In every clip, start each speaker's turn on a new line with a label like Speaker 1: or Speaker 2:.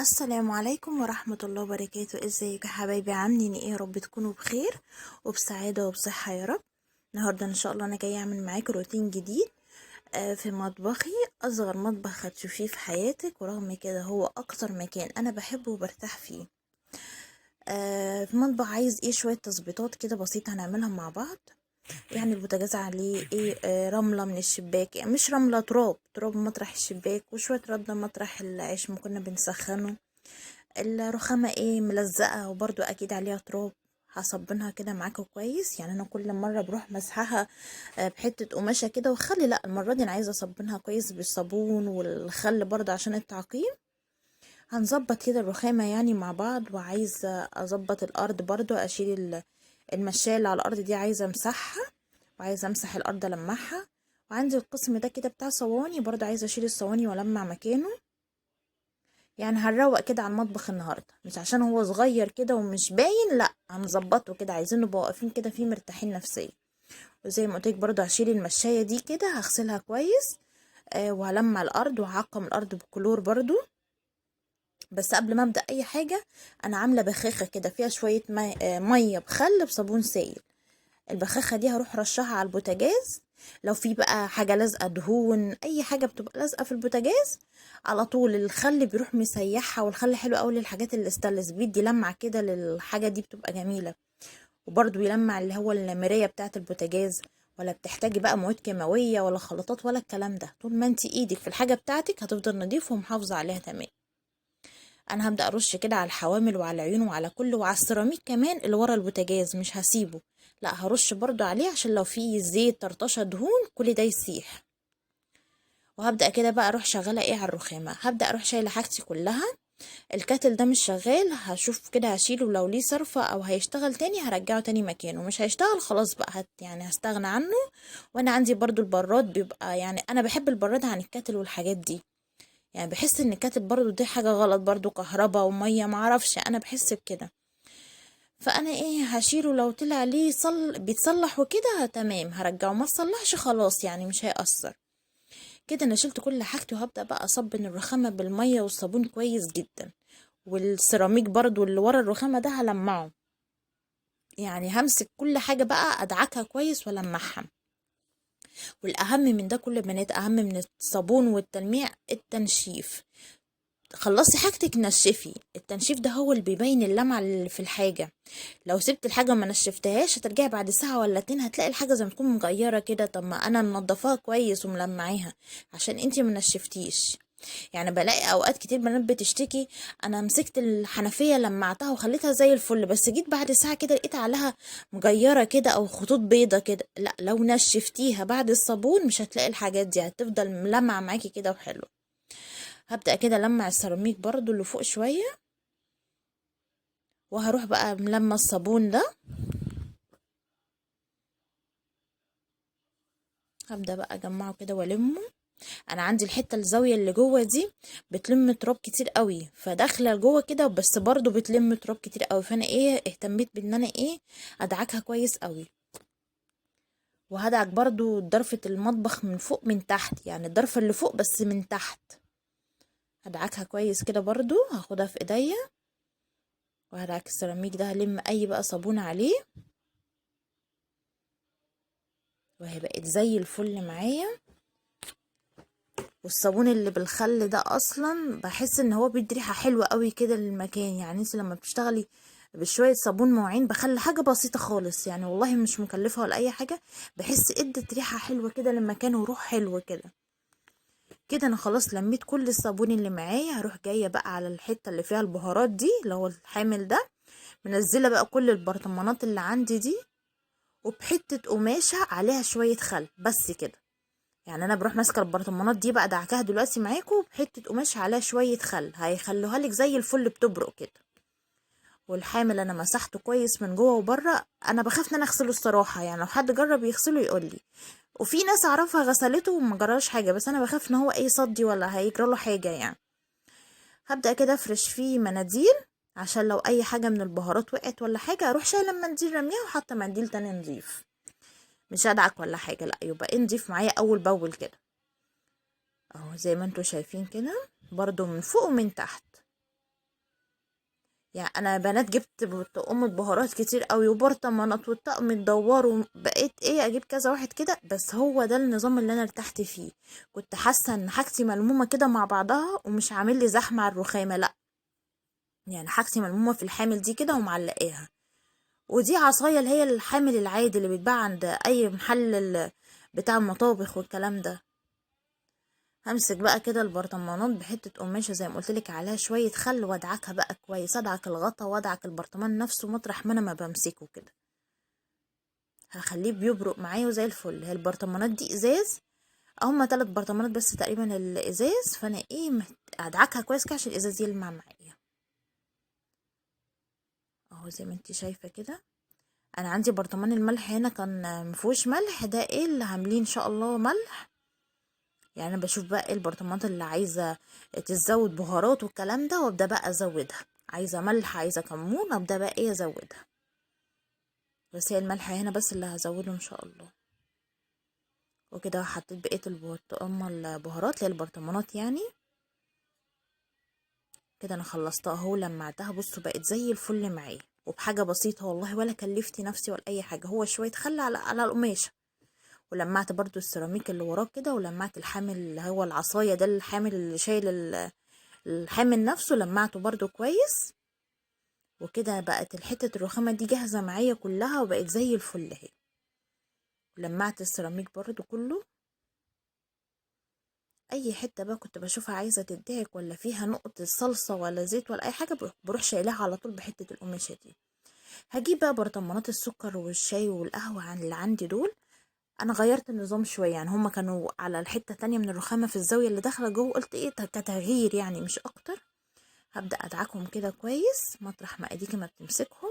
Speaker 1: السلام عليكم ورحمة الله وبركاته. ازيك يا حبايبي؟ عاملين ايه؟ يا رب تكونوا بخير وبسعادة وبصحة يا رب. النهاردة ان شاء الله انا جاية اعمل معاكم روتين جديد في مطبخي، اصغر مطبخ هتشوفيه في حياتك، ورغم كده هو اكتر مكان انا بحبه وبرتاح فيه. في مطبخ عايز ايه شوية تظبيطات كده بسيطة هنعملها مع بعض. يعني البوتاجاز عليه ايه، رملة من الشباك، يعني مش رملة، تراب مطرح الشباك، وشوية رملة مطرح العيش ما كنا بنسخنه. الرخامة ايه ملزقة وبرضو اكيد عليها تراب. هصبنها كده معاكم كويس، يعني انا كل مرة بروح مسحها بحتة قماشة كده وخلي، لا المرة دي انا عايزة اصبنها كويس بالصابون والخل برضو عشان التعقيم. هنظبط كده الرخامة يعني مع بعض، وعايزة اظبط الارض برضو، اشيل المشاية اللي على الارض دي عايزة امسحها، وعايزة امسح الارض المعها. وعندي القسم ده كده بتاع صواني برضو، عايزة اشيل الصواني والمع مكانه. يعني هنروق كده على المطبخ النهارده، مش عشان هو صغير كده ومش باين، لا هنظبطه كده، عايزين نبقى واقفين كده فيه مرتاحين نفسيا. وزي ما قلتلك برضو هشيل المشايه دي كده، هغسلها كويس وهلمع الارض وهعقم الارض بكلور برضو. بس قبل ما ابدا اي حاجه، انا عامله بخاخه كده فيها شويه ميه بخل بصابون سائل. البخاخه دي هروح رشها على البوتاجاز. لو في بقى حاجه لازقه، دهون، اي حاجه بتبقى لازقه في البوتاجاز، على طول الخل بيروح مسيحها. والخل حلو قوي للحاجات اللي استانلس، بيدي لمعه كده للحاجه دي بتبقى جميله. وبرده بيلمع اللي هو المرايه بتاعه البوتاجاز. ولا بتحتاجي بقى مواد كيماويه ولا خلطات ولا الكلام ده، طول ما انت ايدك في الحاجه بتاعتك هتفضل نضيف ومحافظه عليها تمام. انا هبدا ارش كده على الحوامل وعلى العيون وعلى كله، وعلى السيراميك كمان اللي ورا البوتاجاز مش هسيبه، لا هرش برضو عليه عشان لو فيه زيت طرطشه دهون كل ده يسيح. وهبدا كده بقى اروح شغاله ايه على الرخامه، هبدا اروح شايله حاجتي كلها. الكاتل ده مش شغال، هشوف كده هشيله، لو ليه صرفه او هيشتغل تاني هرجعه تاني مكانه، مش هيشتغل خلاص بقى يعني هستغنى عنه. وانا عندي برضو البراد، بيبقى يعني انا بحب البراد عن الكاتل والحاجات دي. يعني بحس ان الكاتب برضو دي حاجة غلط، برضو كهرباء ومية، معرفش انا بحس بكده. فانا ايه هشيله، لو طلع ليه بيتصلح وكده تمام هرجعه، ما تصلحش خلاص يعني مش هيأثر. كده انا شلت كل حاجتي، وهبدأ بقى اصبن الرخامة بالمية والصابون كويس جدا. والسيراميك برضو اللي ورا الرخامة ده هلمعه. يعني همسك كل حاجة بقى ادعكها كويس ولمعها. والاهم من ده كل بنات، اهم من الصابون والتلميع التنشيف. خلصي حاجتك نشفي، التنشيف ده هو اللي بيبين اللمعة اللي في الحاجة. لو سبت الحاجة ما نشفتهاش هترجعي بعد ساعة ولا اتنين هتلاقي الحاجة زي ما تكون مغيرة كده، طب ما انا منضفاها كويس وملمعاها عشان انتي ما نشفتيش. يعني بلاقي اوقات كتير بنات بتشتكي، انا مسكت الحنفية لمعتها وخليتها زي الفل، بس جيت بعد ساعة كده لقيت عليها مغيرة كده او خطوط بيضة كده. لا لو نشفتيها بعد الصابون مش هتلاقي الحاجات دي، هتفضل ملمعة معاكي كده وحلوة. هبدأ كده لمع السيراميك برضو اللي فوق شوية، وهروح بقى ملمع الصابون ده. هبدأ بقى اجمعه كده والمه. انا عندي الحتة الزاوية اللي جوه دي بتلم تراب كتير قوي، فداخلة لجوه كده بس برضو بتلم تراب كتير قوي، فانا ايه اهتميت بان انا ايه ادعكها كويس قوي. وهدعك برضو ضرفة المطبخ من فوق من تحت، يعني الضرفة اللي فوق بس من تحت هدعكها كويس كده برضو. هاخدها في ايديا وهدعك السيراميك ده، هلم اي بقى صابون عليه، وهي بقت زي الفل معايا. والصابون اللي بالخل ده اصلا بحس ان هو بيدي ريحه حلوه قوي كده للمكان. يعني انت لما بتشتغلي بشويه صابون مواعين بخلي حاجه بسيطه خالص، يعني والله مش مكلفه ولا اي حاجه، بحس ادت ريحه حلوه كده للمكان وروح حلوه كده. كده انا خلاص لميت كل الصابون اللي معايا، هروح جايه بقى على الحته اللي فيها البهارات دي اللي هو الحامل ده، منزله بقى كل البرطمانات اللي عندي دي، وبحته قماشه عليها شويه خل بس كده. يعني انا بروح ماسكه البرطمانات دي بقى دعكها دلوقتي معاكم بحته قماش عليها شويه خل، هيخلوها لك زي الفل بتبرق كده. والحامل انا مسحته كويس من جوه وبره، انا بخاف ان انا اغسله الصراحه، يعني لو حد جرب يغسله يقول لي. وفي ناس اعرفها غسلته وما جراش حاجه، بس انا بخاف ان هو ايه صدي ولا هيجرى له حاجه يعني. هبدا كده افرش فيه مناديل عشان لو اي حاجه من البهارات وقعت ولا حاجه اروح شايله المنديل رميها وحاطه منديل تاني نضيف. مش ادعك ولا حاجه، لا يبقى إيه نضيف معايا اول باول كده. اهو زي ما انتوا شايفين كده، برضو من فوق ومن تحت. يعني انا بنات جبت طقم بهارات كتير قوي وبرطمانات والطقم الدوار، وبقيت ايه اجيب كذا واحد كده، بس هو ده النظام اللي انا ارتحت فيه. كنت حاسه ان حاجتي ملمومه كده مع بعضها ومش عامل لي زحمه على الرخامه، لا. يعني حاجتي ملمومه في الحامل دي كده ومعلقاها. ودي عصايه اللي هي الحامل العادي اللي بيتباع عند اي محل بتاع المطابخ والكلام ده. همسك بقى كده البرطمانات بحتة قماشة زي ما قلتلك عليها شوية خل، وادعكها بقى كويس، ادعك الغطا وادعك البرطمان نفسه مطرح ما انا ما بمسكه كده. هخليه بيبرق معايا وزي الفل. هي البرطمانات دي ازاز، هما 3 برطمانات بس تقريبا الازاز، فانا ايه ادعكها كويس كده عشان الازاز يلمع معايا. اهو زي ما انتي شايفة كده. انا عندي برطمان الملح هنا كان مفهوش ملح، ده ايه اللي عاملين ان شاء الله ملح. يعني انا بشوف بقى ايه البرطمانات اللي عايزه تزود بهارات والكلام ده، وابدا بقى ازودها. عايزه ملح عايزه كمون، ابدا بقى ايه ازودها. بس هي الملح هنا بس اللي هزوده ان شاء الله. وكده حطيت بقيه البهارات اللي هي البرطمانات يعني. كده انا خلصتها اهو، لمعتها بصوا بقت زي الفل معايا، وبحاجه بسيطه والله، ولا كلفتي نفسي ولا اي حاجه، هو شويه خل على القماشه. ولمعت برضو السيراميك اللي وراه كده، ولمعت الحامل اللي هو العصايه ده، الحامل اللي شايل الحامل نفسه، لمعته برضو كويس. وكده بقت الحتة الرخامة دي جاهزة معايا كلها وبقت زي الفل اهي. لمعت السيراميك برضو كله. اي حتة بقى كنت بشوفها عايزة تدعك ولا فيها نقطة صلصة ولا زيت ولا اي حاجة، بروح شايلاها على طول بحتة القماشة دي. هجيب بقى برطمانات السكر والشاي والقهوة عن اللي عندي دول. انا غيرت النظام شوية، يعني هما كانوا على الحتة تانية من الرخامة في الزاوية اللي داخلة جوه، قلت ايه كتغيير يعني مش اكتر. هبدأ ادعكهم كده كويس مطرح ما ايديكي ما بتمسكهم.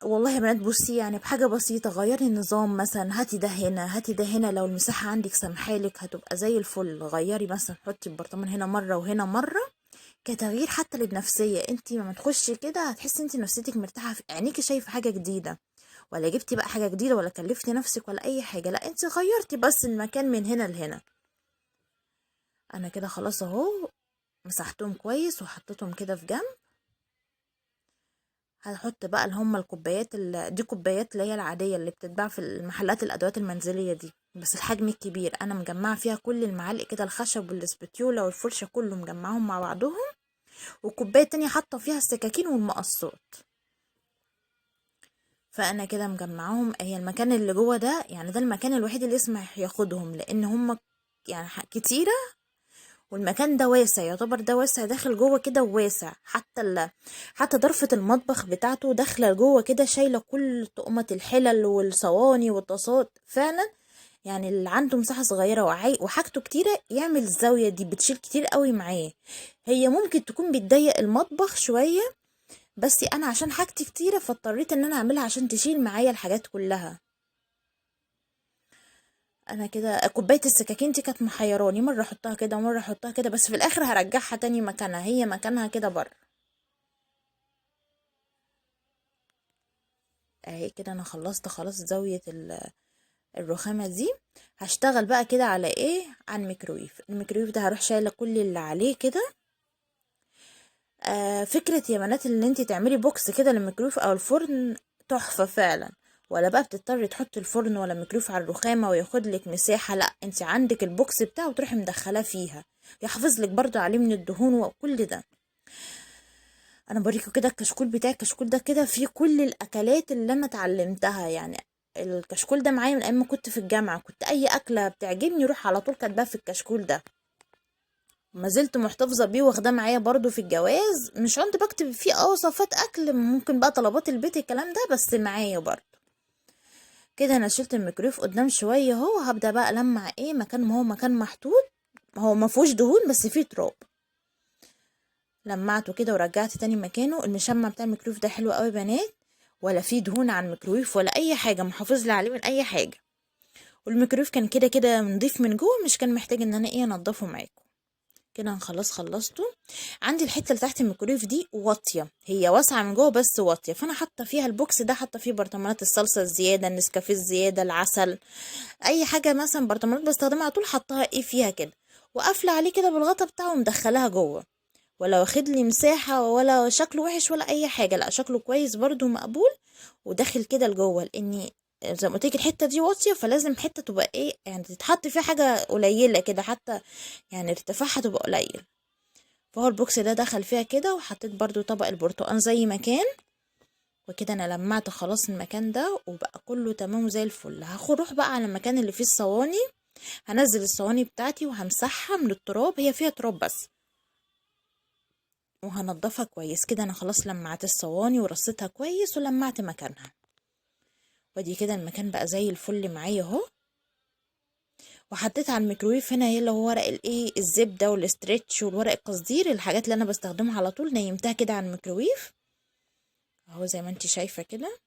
Speaker 1: والله يا بنات بصي، يعني بحاجة بسيطة غيري النظام، مثلا هاتي ده هنا هاتي ده هنا، لو المساحة عندك سامحالك هتبقى زي الفل. غيري مثلا حطي البرطمان هنا مرة وهنا مرة، كتغيير حتى للنفسية. انتي لما تخشي كده هتحسي انتي نفسيتك مرتاحة في عينيكي، شايفة حاجة جديدة. ولا جبتي بقى حاجة جديدة ولا كلفتي نفسك ولا اي حاجة، لا انتي غيرتي بس المكان من هنا لهنا. انا كده خلاص اهو، مسحتهم كويس وحطيتهم كده في جنب. هنحط بقى اللي هم الكوبايات دي كوبايات اللي هي العادية اللي بتتباع في المحلات الأدوات المنزلية دي، بس الحجم الكبير. أنا مجمعة فيها كل المعالق كده، الخشب والسبتيولا والفرشة كله مجمعهم مع بعضهم. وكوباية تانية حاطة فيها السكاكين والمقصات. فأنا كده مجمعاهم. هي المكان اللي جوه ده يعني ده المكان الوحيد اللي يسمح ياخدهم، لأن هم يعني كتيرة. والمكان ده واسع، يعتبر ده واسع داخل جوه كده، وواسع حتى ضرفة المطبخ بتاعته داخلة جوه كده، شايلة كل طقمة الحلل والصواني والطاسات فعلا. يعني اللي عنده مساحة صغيرة وحاجته كتيرة يعمل الزاوية دي، بتشيل كتير قوي معاه. هي ممكن تكون بتضيق المطبخ شوية، بس انا عشان حاجتي كتيرة فاضطريت ان انا اعملها عشان تشيل معايا الحاجات كلها. انا كده كوبايه السكاكين دي كانت محيراني، مره احطها كده ومره احطها كده، بس في الاخر هرجعها تاني مكانها، هي مكانها كده بره. اهي كده انا خلصت خلاص زاويه الرخامه دي. هشتغل بقى كده على ايه، على الميكرويف ده هروح شايله كل اللي عليه كده. فكره يا بنات ان انت تعملي بوكس كده للميكرويف او الفرن تحفه فعلا. ولا بقى بتضطري تحطي الفرن ولا ميكرويف على الرخامه وياخد لك مساحه، لا انت عندك البوكس بتاعه وتروحي مدخلاه فيها، يحافظ لك برضو عليه من الدهون وكل ده. انا بوريكم كده الكشكول بتاعي. الكشكول ده كده فيه كل الاكلات اللي انا اتعلمتها يعني. الكشكول ده معايا من ايام ما كنت في الجامعه، كنت اي اكله بتعجبني اروح على طول كاتباها في الكشكول ده. ما زلت محتفظه بيه واخداه معايا برضو في الجواز، مش كنت بكتب فيه وصفات اكل، ممكن بقى طلبات البيت الكلام ده، بس معايا برضو. كده انا شلت الميكرويف قدام شويه اهو. هبدا بقى لمع ايه مكان ما هو مكان محطوط، هو ما فيهوش دهون بس فيه تراب. لمعته كده ورجعت تاني مكانه. المشمع بتاع الميكرويف ده حلو قوي بنات، ولا فيه دهون على الميكرويف ولا اي حاجه، محافظ لي عليه من اي حاجه. والميكرويف كان كده كده نضيف من جوه، مش كان محتاج ان انا انضفه معاكم. كده خلاص خلصته. عندي الحته اللي تحت الميكرويف دي واطيه، هي واسعه من جوه بس واطيه، فانا حاطه فيها البوكس ده، حاطه فيه برطمانات الصلصه الزياده، النسكافيه الزياده، العسل، اي حاجه مثلا برطمانات بستخدمها على طول، حطها ايه فيها كده، وقافله عليه كده بالغطا بتاعه ومدخلاها جوه. ولا واخد لي مساحة ولا شكله وحش ولا اي حاجة، لا شكله كويس برضو مقبول وداخل كده لجوه، لاني زي ما قلت لك الحته دي واطيه، فلازم حته تبقى ايه يعني تتحط فيها حاجه قليله كده، حتى يعني ارتفاعها تبقى قليل. فهو البوكس ده دخل فيها كده، وحطيت برضو طبق البرتقال زي ما كان، وكده انا لمعت خلاص المكان ده وبقى كله تمام زي الفل. هروح بقى على المكان اللي فيه الصواني، هنزل الصواني بتاعتي وهمسحها من التراب، هي فيها تراب بس، وهنضفها كويس كده. انا خلاص لمعت الصواني ورصيتها كويس ولمعت مكانها، ودي كده المكان بقى زي الفل معايا اهو. وحطيت على الميكرويف هنا اللي هو ورق الايه الزبده والاسترتش والورق القصدير، الحاجات اللي انا بستخدمها على طول، نيمتها كده على الميكرويف اهو زي ما انت شايفه كده.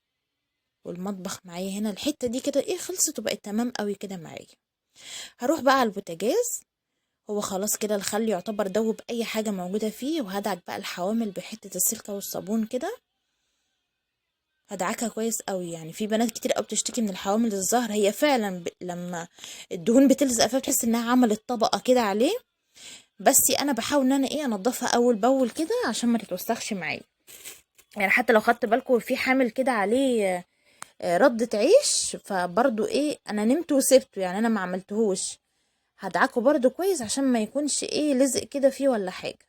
Speaker 1: والمطبخ معايا هنا الحته دي كده ايه خلصت وبقت تمام قوي كده معايا. هروح بقى على البوتاجاز، هو خلاص كده الخل يعتبر دوب اي حاجه موجوده فيه، وهدعك بقى الحوامل بحته السلكه والصابون كده، هدعكها كويس قوي. يعني في بنات كتير قوي بتشتكي من الحوامل الزهر، هي فعلا لما الدهون بتلزق فيها بتحس انها عملت طبقه كده عليه، بس انا بحاول ان انا ايه انضفها اول باول كده عشان ما تتوسخش معايا. يعني حتى لو خدت بالكم في حامل كده عليه ردة عيش، فبرضو ايه انا نمت وسبته، يعني انا ما عملتهوش، هدعكه برضو كويس عشان ما يكونش ايه لزق كده فيه ولا حاجة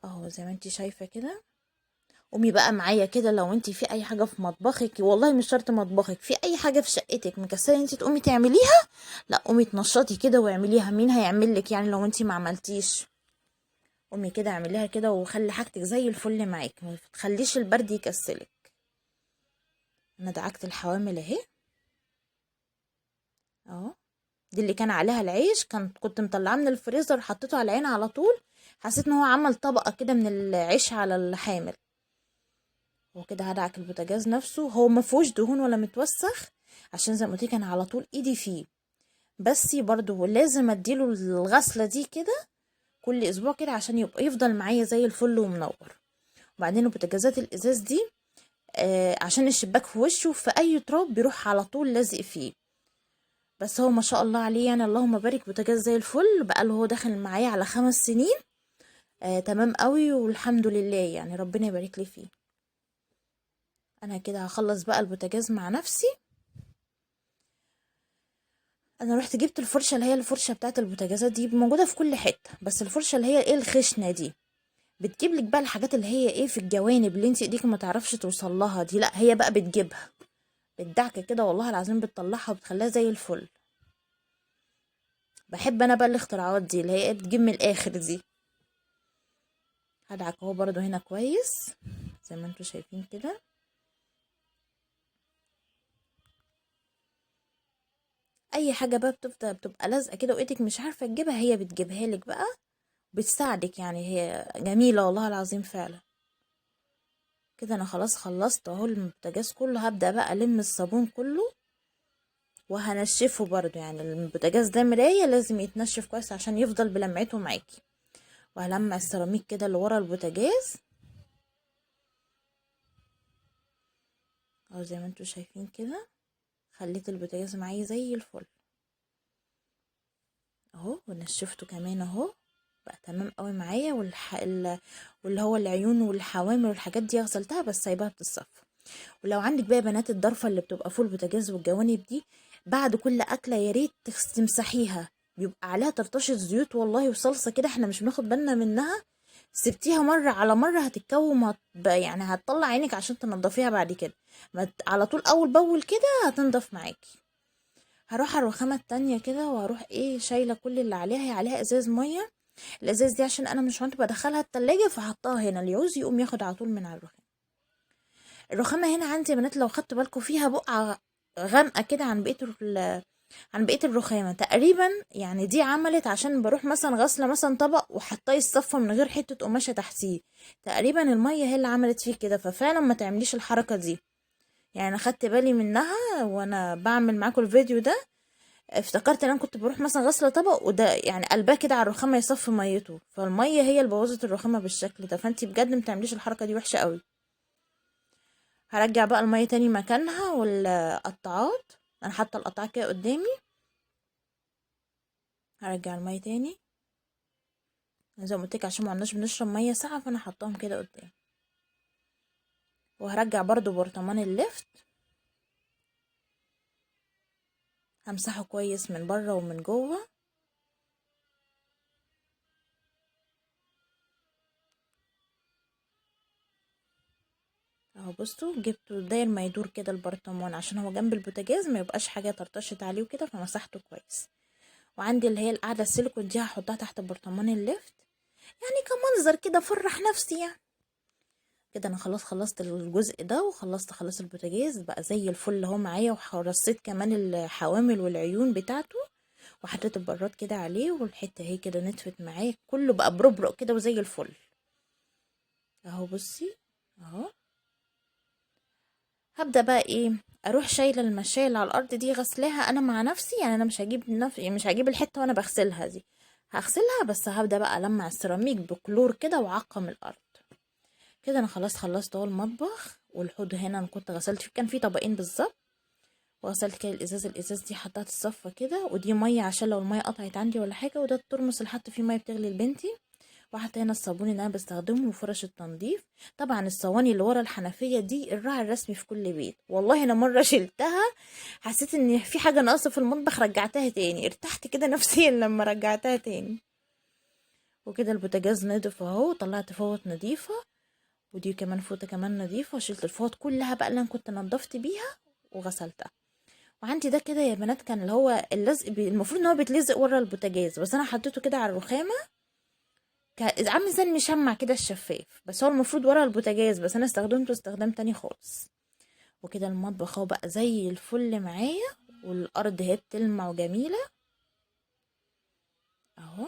Speaker 1: اهو زي ما انتي شايفة كده. قومي بقى معايا كده، لو انتي في اي حاجة في مطبخك، والله مش شرط مطبخك، في اي حاجة في شقتك مكسرة انتي تقومي تعمليها، لا قومي تنشطي كده واعمليها، مين هيعملك يعني لو انتي ما عملتيش؟ قومي كده اعمليها كده وخلي حاجتك زي الفل معاك، ما تخليش البرد يكسلك. انا دعكت الحوامل اهي اهو، دي اللي كان عليها العيش، كنت مطلعاه من الفريزر حطيته على العين على طول، حسيت ان هو عمل طبقة كده من العيش على الحامل. وكده هدعك البوتاجاز نفسه، هو ما فيهوش دهون ولا متوسخ، عشان زي ما قلت لك انا على طول ايدي فيه، بس برضو لازم اديله الغسلة دي كده كل اسبوع كده عشان يبقى يفضل معايا زي الفل ومنور. وبعدين البوتاجازات الازاز دي عشان الشباك في وشه، في اي تراب بيروح على طول لازق فيه، بس هو ما شاء الله عليه يعني اللهم بارك بوتاجاز زي الفل، بقى له هو داخل معايا على 5 سنين تمام قوي والحمد لله، يعني ربنا يبارك لي فيه. انا كده هخلص بقى البوتاجاز مع نفسي. انا رحت جبت الفرشه اللي هي الفرشه بتاعه البوتاجازات دي موجوده في كل حته، بس الفرشه اللي هي ايه الخشنه دي بتجيب لك بقى الحاجات اللي هي ايه في الجوانب اللي انت ايديك ما تعرفش توصل لها دي، لا هي بقى بتجيبها بالدعكه كده، والله العظيم بتطلعها وبتخليها زي الفل. بحب انا بقى الاختراعات دي اللي هي ايه بتجيب من الاخر دي. هدعك اهو برضو هنا كويس زي ما انتوا شايفين كده. اي حاجه بقى بتبقى لازقه كده وايدك مش عارفه تجيبها، هي بتجيبها لك بقى، بتساعدك، يعني هي جميله والله العظيم فعلا. كده انا خلاص خلصت اهو البوتاجاز كله، هبدأ بقى الم الصابون كله وهنشفه برضو، يعني البوتاجاز ده مراية لازم يتنشف كويس عشان يفضل بلمعته معاكي. وهلمع السيراميك كده اللي ورا البوتاجاز اهو زي ما انتوا شايفين كده، خليت البوتاجاز معايا زي الفل اهو، ونشفته كمان اهو بقى تمام قوي معايا. واللي هو العيون والحوامل والحاجات دي غسلتها بس سايباها بتتصفى. ولو عندك بقى بنات الضرفه اللي بتبقى فوق البوتاجاز والجوانب دي، بعد كل اكله يا ريت تمسحيها، بيبقى عليها طرطشه زيوت والله وصلصه كده احنا مش بناخد بالنا منها، سبتيها مره على مره هتتكوم يعني هتطلع عينك عشان تنضفيها بعد كده، على طول اول باول كده هتنضف معاكي. هروح على الرخامه التانية كده وهروح ايه شايله كل اللي عليها، هي عليها ازاز ميه، الازاز دي عشان انا مش كنت بدخلها التلاجة فحطها هنا، اللي يعوز يقوم ياخد على طول من على الرخامه. الرخامة هنا عندي يا بنات لو خدتوا بالكم فيها بقعة غامقة كده عن بقية الرخامة تقريبا، يعني دي عملت عشان بروح مثلا غسلة مثلا طبق وحطاه يتصفى من غير حتة قماشة تحتيه، تقريبا المية هي اللي عملت فيه كده، ففعلا ما تعمليش الحركة دي. يعني انا خدت بالي منها وانا بعمل معاكم الفيديو ده، افتكرت ان انا كنت بروح مثلا غسلة طبق وده يعني قلبها كده على الرخامة يصفي ميته، فالمية هي اللي بوظت الرخامة بالشكل ده، فانتي بجد ما تعمليش الحركة دي وحشة قوي. هرجع بقى المية تاني مكانها والقطعات، انا حاطه القطعات كده قدامي، هرجع المية تاني زي ما قلت لك عشان ما عدناش بنشرب ميه ساقعه، فانا حطاهم كده قدام. وهرجع برضو برطمان اللفت، همسحه كويس من بره ومن جوه. اهو بصوا جبته داير ما يدور كده البرطمان، عشان هو جنب البوتاجاز ما يبقاش حاجه طرطشت عليه وكده، فمسحته كويس. وعندي اللي هي القاعده السيليكون دي هحطها تحت برطمان اللفت، يعني كمنظر كده فرح نفسي يعني. كده انا خلاص خلصت الجزء ده، خلاص البوتاجاز بقى زي الفل اهو معايا، ورصيت كمان الحوامل والعيون بتاعته، وحطيت البراد كده عليه، والحته اهي كده نتفت معايا، كله بقى بربرق كده وزي الفل اهو. بصي اهو. هبدا بقى ايه، اروح شايله المشاية اللي على الارض دي غسلاها انا مع نفسي، يعني انا مش هجيب الحته وانا بغسلها دي، هغسلها بس. هبدا بقى المع السيراميك بكلور كده واعقم الارض. كده انا خلاص خلصت اهو المطبخ. والحوض هنا انا كنت غسلت فيه، كان فيه طبقين بالظبط، وغسلت كده الازاز دي حطها الصفه كده، ودي ميه عشان لو الميه قطعت عندي ولا حاجه، وده الترمس اللي حط فيه ميه بتغلي لبنتي، وحتى هنا الصابون اللي انا بستخدمه وفرش التنظيف. طبعا الصواني اللي ورا الحنفيه دي الراعي الرسمي في كل بيت، والله انا مره شلتها حسيت ان في حاجه ناقصه في المطبخ، رجعتها تاني، ارتحت كده نفسيا لما رجعتها تاني. وكده البوتاجاز نضف اهو، طلعت فوط نضيفه، ودي كمان فوطه كمان نضيفه، وشلت الفوط كلها بقى اللي انا كنت نضفت بيها وغسلتها. وعندي ده كده يا بنات كان اللي هو اللزق المفروض ان هو بيتلزق ورا البوتاجاز، بس انا حطيته كده على الرخامه عامل زي المشمع كده الشفاف، بس هو المفروض ورا البوتاجاز، بس انا استخدمته استخدام تاني خالص. وكده المطبخ اهو بقى زي الفل معايا، والارض اهي بتلمع وجميله اهو.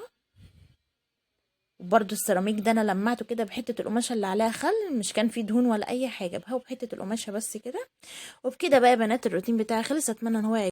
Speaker 1: وبرده السيراميك ده انا لمعته كده بحته القماشه اللي عليها خل، مش كان فيه دهون ولا اي حاجه، هو بحته القماشه بس كده. وبكده بقى يا بنات الروتين بتاعي خلص، اتمنى ان هو